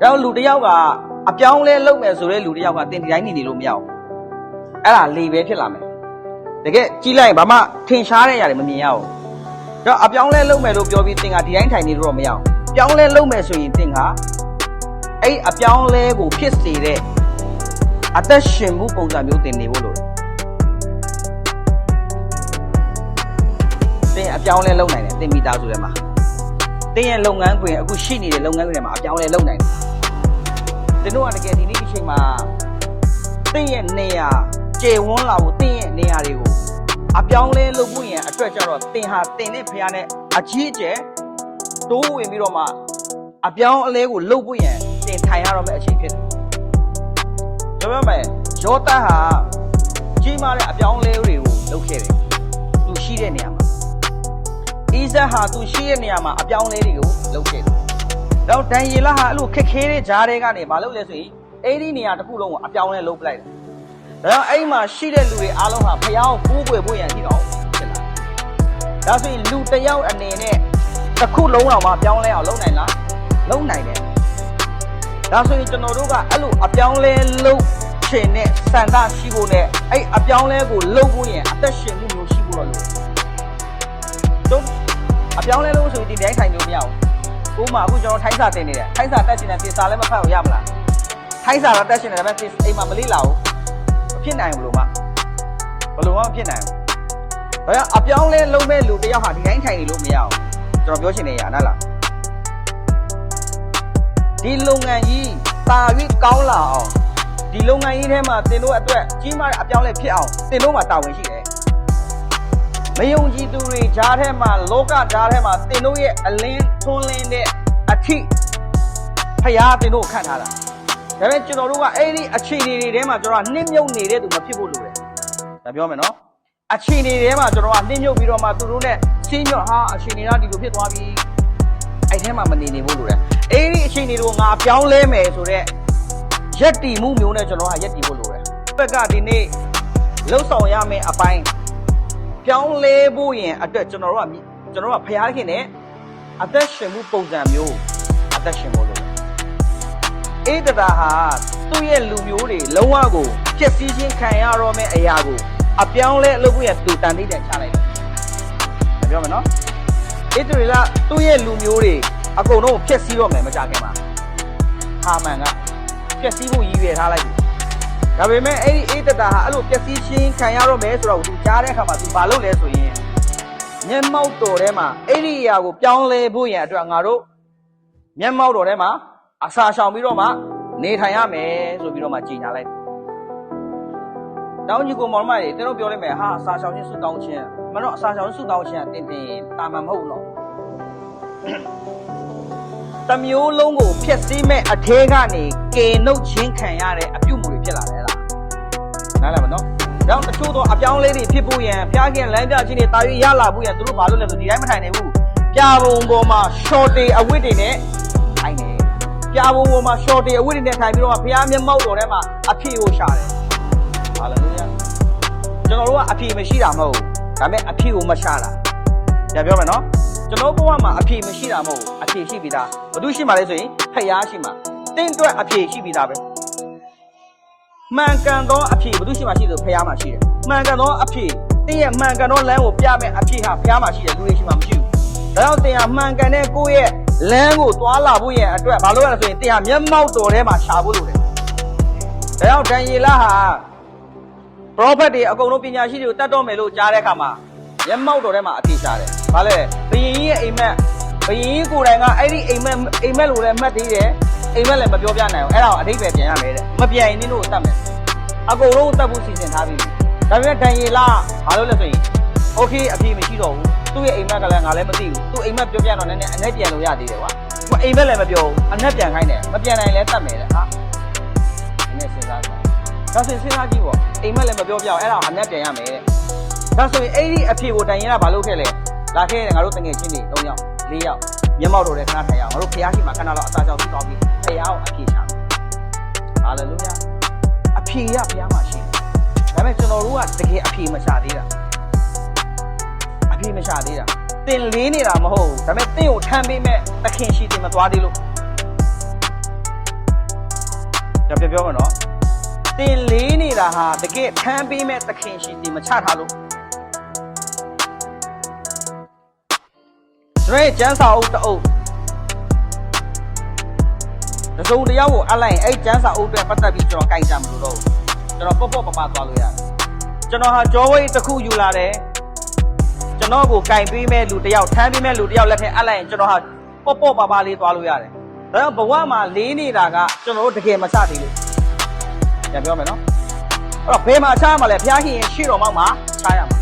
然后路的要个ပြောင်းလဲလုပ်မယ်ဆိုတဲ့လူတယောက်ကတင်ဒီတိုင်းနေလို့မရဘူးအဲ့ဒါလေပဲဖြစ်လာမယ်တကယ်ကြီးလိုက်ဘာမှထင်ရှားတဲ့ຢာတွေမမြင်ရဘူးတော့အပြောင်းလဲလုပ်မယ်လို့ပြောပြီးတင်ကဒီတိုင်းထိုင်နေလို့တော့မရဘူးပြောင်းလဲလုပ်မယ်ဆိုရင်တင်ကအဲ့အပြောင်းလဲကိုဖြစ်စေတဲ့အသက်ရှင်မှုပုံစံမျိုးတင်နေဖို့လိုတယ်တင်အပြောင်းလဲလုပ်နိုင်တယ်တင်မိသားစုထဲမှာတင်ရဲ့လုပ်ငန်းခွင်အခုရှိနေတဲ့လုပ်ငန်းခွင်ထဲမှာအပြောင်းလဲလုပ်နိုင်တယ်တင်တို့ကတကယ်ဒီနေ့အချိန်မှာတင်ရဲ့နေရာကျေဝန်းလာဖို့တင်ရဲ့နေရာတွေကိုအပြောင်းလဲလုပ်ဖို့ရင်အတွက်ကြတော့တင်ဟာတင်နဲ့ဖះနဲ့အကြီးအကျယ်တိုးဝင်ပြီးတော့မှအပြောင်းအလဲကိုလုပ်ဖို့ရင်တင်ထိုင်ရတော့မယ့်အချိန်ဖြစ်တယ်။ပြောမယ်ယောသဟာကြီးမားတဲ့အပြောင်းအလဲတွေကိုလုပ်ခဲ့တယ်။သူရှိတဲ့နေရာမှာအိဇက်ဟာသူရှိတဲ့နေရာမှာအပြောင်းအလဲတွေကိုလုပ်ခဲ့တယ်။တော့ဒန်ယေလဟာအဲ့လိုခက်ခဲတဲ့ဂျားတွေကနေမလုပ်လဲဆိုရင်အဲ့ဒီနေရာတစ်ခုလုံးကိုအပြောင်းအလဲလုပ်ပလိုက်တယ်။ဒါကြောင့်အဲ့မှာရှိတဲ့လူတွေအားလုံးဟာဖះကိုကိုးကွယ်ဖို့ရန်ဒီတော့ဖြစ်လာ။ဒါဆိုရင်လူတစ်ယောက်အနေနဲ့တစ်ခုလုံးအောင်မပြောင်းလဲအောင်လုပ်နိုင်လားလုပ်နိုင်တယ်ဒါဆိုရင်ကျွန်တော်တို့ကအဲ့လိုအပြောင်းလဲလုပ်ချင်တဲ့စံသားရှိဖို့နဲ့အဲ့အပြောင်းလဲကိုလုပ်ဖို့ရင်အသက်ရှင်မှုမျိုးရှိဖို့တော့လိုတော့အပြောင်းလဲလုပ်ဆိုရင်ဒီတိုင်းထိုင်လို့မရဘူးကိုမှအခုကျွန်တော်ထိုင်းစာတင်နေတယ်ထိုင်းစာတက်ရှင်တဲ့တင်စာလည်းမဖတ်အောင်ရမလားထိုင်းစာတော့တက်ရှင်တယ်ဒါပေမဲ့အိမ်မှာမလေးလာဘူးမဖြစ်နိုင်ဘူးလို့မှဘယ်လိုမှမဖြစ်နိုင်ဘူးဒါကြောင့်အပြောင်းလဲလုပ်မဲ့လူတယောက်ဟာဒီတိုင်းထိုင်နေလို့မရဘူးကျွန်တော်ပြောချင်နေရနားလားဒီလုပ်ငန်းကြီးတာပြီးကောင်းလာအောင်ဒီလုပ်ငန်းကြီးထဲမှာတင်တို့အတွက်ကြီးမားတဲ့အပြောင်းလဲဖြစ်အောင်တင်တို့မှာတာဝန်ရှိတယ်မယုံကြည်သူတွေကြားထဲမှာလောကကြားထဲမှာတင်တို့ရဲ့အလင်းထွန်းလင်းတဲ့အထိဖျားတင်တို့ခန့်ထားတာဒါပေမဲ့ကျွန်တော်တို့ကအဲ့ဒီအခြေအနေတွေထဲမှာကျွန်တော်ကနှိမ့်မြုပ်နေတဲ့သူမဖြစ်ဖို့လိုတယ်ဒါပြောမယ်နော်အခြေအနေတွေထဲမှာကျွန်တော်ကနှိမ့်မြုပ်ပြီးတော့မှသူတို့နဲ့ရှင်းညွတ်ဟာအခြေအနေကဒီလိုဖြစ်သွားပြီအဲ့ထဲမှာမနေနေဖို့လိုတယ်အဲ့ဒီအခြေအနေတွေကိုငါပြောင်းလဲမယ်ဆိုတော့ရက်တီမှုမျိုးနဲ့ကျွန်တော်ကရက်တီဖို့လိုတယ်ဘက်ကဒီနေ့လှုပ်ဆောင်ရမယ့်အပိုင်းပြောင်းလဲဖို့ရင်အတွက်ကျွန်တော်ကဖျားခင်နဲ့အသက်ရှင်မှုပုံစံမျိုးအသက်ရှင်ဖို့လိုတယ်အေးတတာဟာသူ့ရဲ့လူမျိုးတွေလုံးဝကိုပြည့်စည်ခြင်းခံရတော့မယ့်အရာကိုအပြောင်းလဲလုပ်ဖို့ရတူတန်သေးတယ်ချလိုက်တယ်ပြောမယ်နော်အေးတူကသူ့ရဲ့လူမျိုးတွေအကုန်လုံးဖြက်စီးတော့မယ်မကြခင်မှာဟာမန်ကဖြက်စီးဖို့ရည်ရွယ်ထားလိုက်ပြီဒါပေမဲ့အဲ့ဒီအေးတတာဟာအဲ့လိုဖြက်စီးခြင်းခံရတော့မယ်ဆိုတော့သူကြားတဲ့အခါမှာသူဘာလုပ်လဲဆိုရင်မျက်မှောက်တော်ထဲမှာအဲ့ဒီအရာကိုပြောင်းလဲဖို့ရန်အတွက်ငါတို့မျက်မှောက်တော်ထဲမှာအစာရှောင်ပြီးတော့မှနေထိုင်ရမယ်ဆိုပြီးတော့မှကြေညာလိုက်တောင်းကြီးကိုမောင်မတွေတင်းတို့ပြောလိုက်မယ်ဟာအစာရှောင်ခြင်းဆုတောင်းခြင်းမတော့အစာရှောင်ဆုတောင်းခြင်းတင်တာမှမဟုတ်တော့တမျိုးလုံးကိုဖျက်ဆီးမဲ့အထဲကနေကေနှုတ်ချင်းခံရတဲ့အပြုမှုတွေဖြစ်လာတယ်လားနားလည်မနော်ဒါတချို့တော့အပြောင်းလဲတွေဖြစ်ဖို့ရန်ဖျားခင်လမ်းပြချင်းတွေတာရွေးရလာဖို့ရန်သူတို့ဘာလို့လဲဆိုဒီတိုင်းမထိုင်နိုင်ဘူးပြာပုံပေါ်မှာ shorty အဝတ်တွေနဲ့ထိုင်နေပြာပုံပေါ်မှာ shorty အဝတ်တွေနဲ့ထိုင်ပြီးတော့ဖျားမျက်မှောက်တော်ထဲမှာအဖြေကိုရှာတယ်ဟာလေလုယာကျွန်တော်တို့ကအဖြေမရှိတာမဟုတ်ဘူးဒါပေမဲ့အဖြေကိုမရှာတာပြန်ပြောမယ်နော်ကျွန်တော်ဘဝမှာအဖြေမရှိတာမဟုတ်ဘူးအဖြေရှိပြီးသားဘာလို့ရှိမှလဲဆိုရင်ဖျားရှိမှတင်းအတွက်အဖြေရှိပြီးသားပဲမှန်ကန်သောအဖြေဘာလို့ရှိမှရှိတယ်ဖျားမှရှိတယ်မှန်ကန်သောအဖြေတင်းရဲ့မှန်ကန်သောလမ်းကိုပြမဲ့အဖြေဟာဖျားမှရှိတယ်လူတွေရှိမှမရှိဘူးဒါကြောင့်တင်းဟာမှန်ကန်တဲ့ကိုယ့်ရဲ့လမ်းကိုသွားလာဖို့ရဲ့အတွက်ဘာလို့လဲဆိုရင်တင်းဟာမျက်မှောက်တော်ထဲမှာရှာဖို့လိုတယ်ဒါကြောင့်ဒန်ယေလဟာပရောဖက်တွေအကုန်လုံးပညာရှိတွေကိုတတ်တော့မယ်လို့ကြားတဲ့အခါမှာမျက်မှောက်တော်ထဲမှာအဖြေရှာတယ်။ဘာလဲဘယင်ကြီးရဲ့အိမ်မက်ဘယင်ကြီးကိုယ်တိုင်ကအဲ့ဒီအိမ်မက်လို့လည်းမှတ်သေးတယ်။အိမ်မက်လည်းမပြောပြနိုင်ဘူး။အဲ့ဒါကိုအဓိပ္ပာယ်ပြန်ရမယ်တဲ့။မပြန်ရင်နင်းတို့ကိုတတ်မယ်။အကုန်လုံးတတ်ဖို့စီစဉ်ထားပြီးပြီ။ဒါပေမဲ့ဒန်ယေလဘာလို့လဲဆိုရင်โอเคအဖြေမရှိတော့ဘူး။သူ့ရဲ့အိမ်မက်ကလည်းငါလည်းမသိဘူး။သူ့အိမ်မက်ပြောပြတော့နည်းနည်းအနဲ့ပြန်လို့ရသေးတယ်ကွာ။သူအိမ်မက်လည်းမပြောဘူး။အနဲ့ပြန်ခိုင်းတယ်။မပြန်နိုင်လည်းတတ်မယ်တဲ့ဟာ။ဒီနေ့စဉ်းစားကြ။ဒါဆိုစဉ်းစားကြည့်ပေါ့။အိမ်မက်လည်းမပြောပြအောင်အဲ့ဒါအနဲ့ပြန်ရမယ်တဲ့။ဒါဆိုရင်အဲ့ဒီအဖြေကိုတိုင်ရင်ကဘာလုပ်ခဲ့လဲလာခဲ့တယ်ငါတို့တငယ်ချင်းတွေ3ယောက်4ယောက်မျက်မှောက်တော်တဲ့ခဏထိုင်ရအောင်ငါတို့ဖျားရှိမှခဏတော့အစာကြောက်ပြီးတော့ပြီးဖျားကိုအဖြေရှာဟာလေလုယာအဖြေရဖျားမှာရှိဒါပေမဲ့ကျွန်တော်တို့ကတကယ်အဖြေမရှာသေးတာအဖြေမရှာသေးတာတင်လေးနေတာမဟုတ်ဘူးဒါပေမဲ့တင့်ကိုထမ်းပေးမဲ့သခင်ရှိတင်မသွားသေးလို့ ပြောမယ်နော်တင်လေးနေတာဟာတကယ်ထမ်းပေးမဲ့သခင်ရှိစီမချထားလို့ကျွန်တော်ကျန်းစာအုပ်တအုပ်တစုံတယောက်ကိုအလိုက်အဲ့ကျန်းစာအုပ်တွေပတ်သက်ပြီးကျွန်တော်ကြိုက်ကြမလို့တော့ကျွန်တော်ပေါ့ပပသွားလို့ရတယ်ကျွန်တော်ဟာဂျောဝိတ်တစ်ခုယူလာတယ်ကျွန်တော်ကိုကြိုက်ပေးမဲ့လူတယောက်ထမ်းပေးမဲ့လူတယောက်လက်ထက်အလိုက်ရင်ကျွန်တော်ဟာပေါ့ပပလေးသွားလို့ရတယ်ဒါကြောင့်ဘဝမှာလေးနေတာကကျွန်တော်တို့တကယ်မချသေးလို့ပြန်ပြောမယ်နော်အဲ့တော့ဘယ်မှာချရမှာလဲဘုရားရှင်ရှေ့တော်မှာချရမှာ